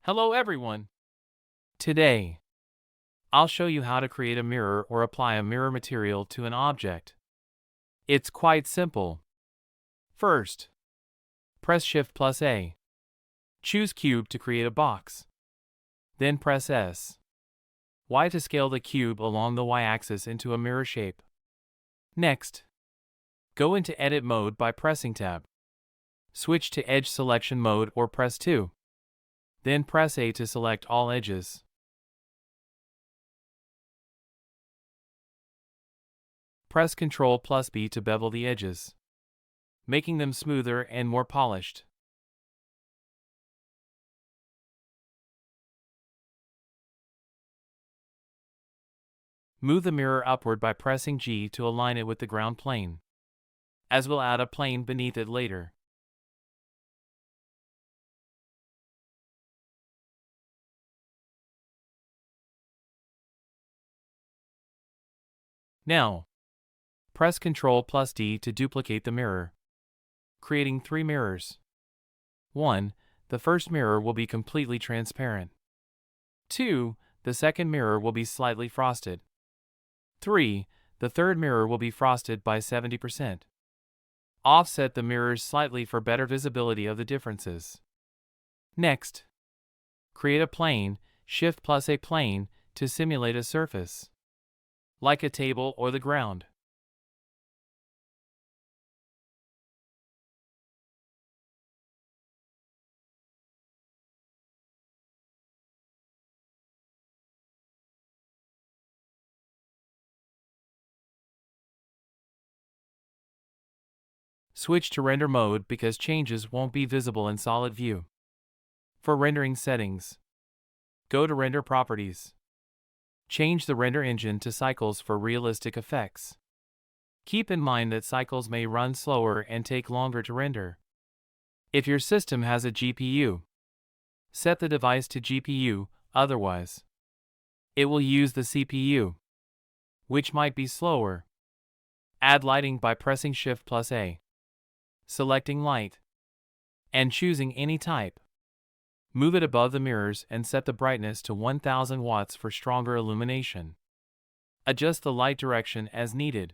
Hello everyone! Today, I'll show you how to create a mirror or apply a mirror material to an object. It's quite simple. First, press Shift plus A. Choose Cube to create a box. Then press S. Y to scale the cube along the Y-axis into a mirror shape. Next, go into Edit mode by pressing Tab. Switch to Edge Selection mode or press 2. Then press A to select all edges. Press Ctrl plus B to bevel the edges, making them smoother and more polished. Move the mirror upward by pressing G to align it with the ground plane, as we'll add a plane beneath it later. Now, press Ctrl plus D to duplicate the mirror, creating 3 mirrors. 1. The first mirror will be completely transparent. 2. The second mirror will be slightly frosted. 3. The third mirror will be frosted by 70%. Offset the mirrors slightly for better visibility of the differences. Next, create a plane, Shift plus A plane, to simulate a surface, like a table or the ground. Switch to render mode because changes won't be visible in solid view. For rendering settings, go to Render Properties. Change the render engine to cycles for realistic effects. Keep in mind that cycles may run slower and take longer to render. If your system has a GPU, set the device to GPU, otherwise, it will use the CPU, which might be slower. Add lighting by pressing Shift plus A, selecting light, and choosing any type. Move it above the mirrors and set the brightness to 1000 watts for stronger illumination. Adjust the light direction as needed.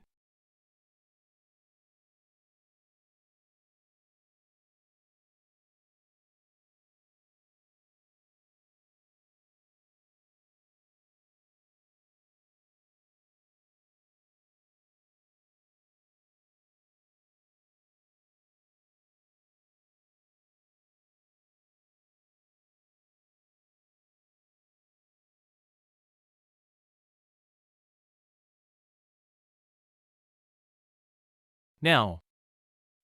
Now,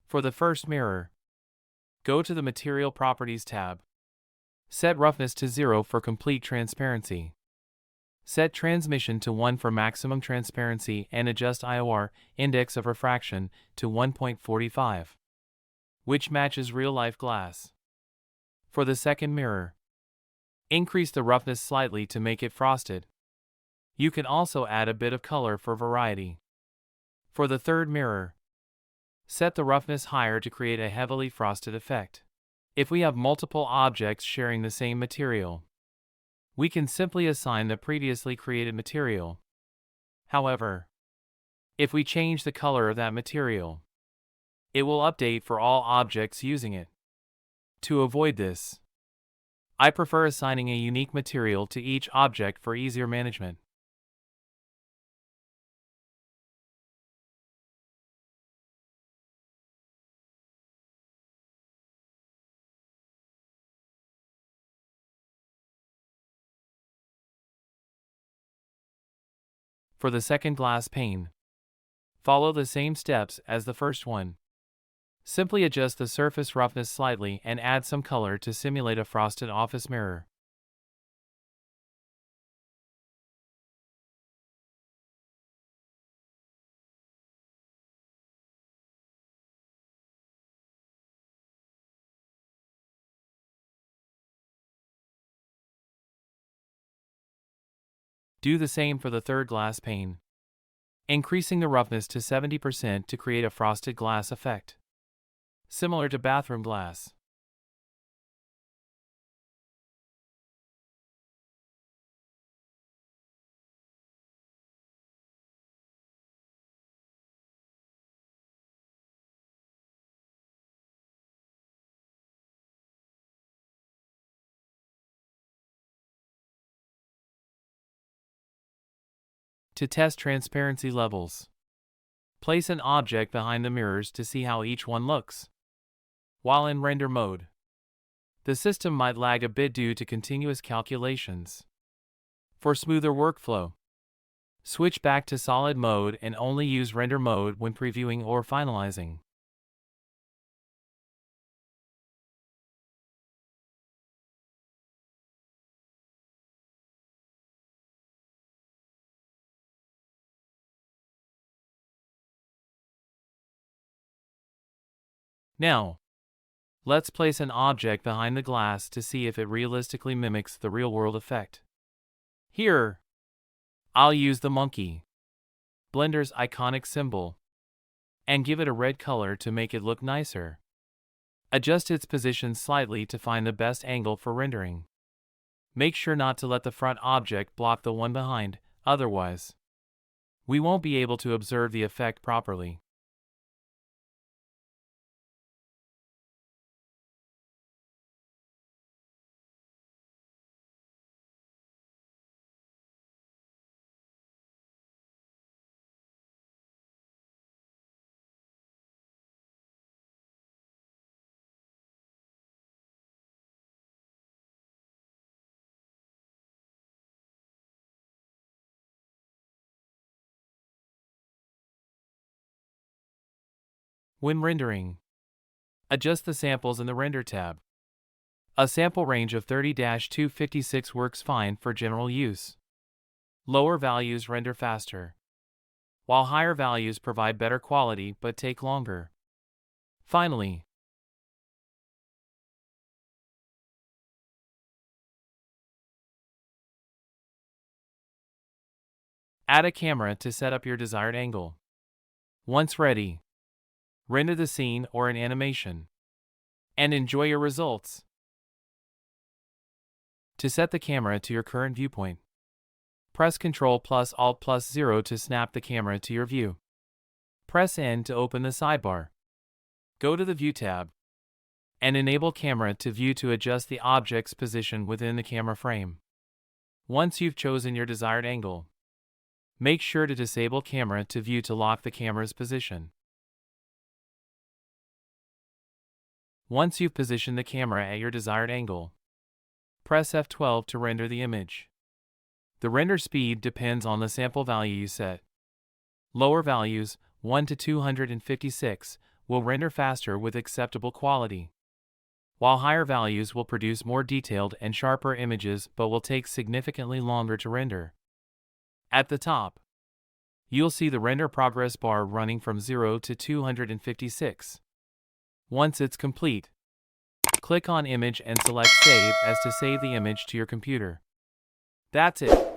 for the first mirror, go to the Material Properties tab. Set roughness to 0 for complete transparency. Set transmission to 1 for maximum transparency and adjust IOR, index of refraction, to 1.45, which matches real-life glass. For the second mirror, increase the roughness slightly to make it frosted. You can also add a bit of color for variety. For the third mirror, set the roughness higher to create a heavily frosted effect. If we have multiple objects sharing the same material, we can simply assign the previously created material. However, if we change the color of that material, it will update for all objects using it. To avoid this, I prefer assigning a unique material to each object for easier management. For the second glass pane, follow the same steps as the first one. Simply adjust the surface roughness slightly and add some color to simulate a frosted office mirror. Do the same for the third glass pane, increasing the roughness to 70% to create a frosted glass effect, similar to bathroom glass. To test transparency levels, place an object behind the mirrors to see how each one looks. While in render mode, the system might lag a bit due to continuous calculations. For smoother workflow, switch back to solid mode and only use render mode when previewing or finalizing. Now, let's place an object behind the glass to see if it realistically mimics the real-world effect. Here, I'll use the monkey, Blender's iconic symbol, and give it a red color to make it look nicer. Adjust its position slightly to find the best angle for rendering. Make sure not to let the front object block the one behind, otherwise, we won't be able to observe the effect properly. When rendering, adjust the samples in the Render tab. A sample range of 30-256 works fine for general use. Lower values render faster, while higher values provide better quality but take longer. Finally, add a camera to set up your desired angle. Once ready, render the scene or an animation, and enjoy your results. To set the camera to your current viewpoint, press Ctrl plus Alt plus 0 to snap the camera to your view. Press N to open the sidebar. Go to the View tab, and enable Camera to View to adjust the object's position within the camera frame. Once you've chosen your desired angle, make sure to disable Camera to View to lock the camera's position. Once you've positioned the camera at your desired angle, press F12 to render the image. The render speed depends on the sample value you set. Lower values, 1 to 256, will render faster with acceptable quality, while higher values will produce more detailed and sharper images but will take significantly longer to render. At the top, you'll see the render progress bar running from 0 to 256. Once it's complete, click on Image and select Save as to save the image to your computer. That's it.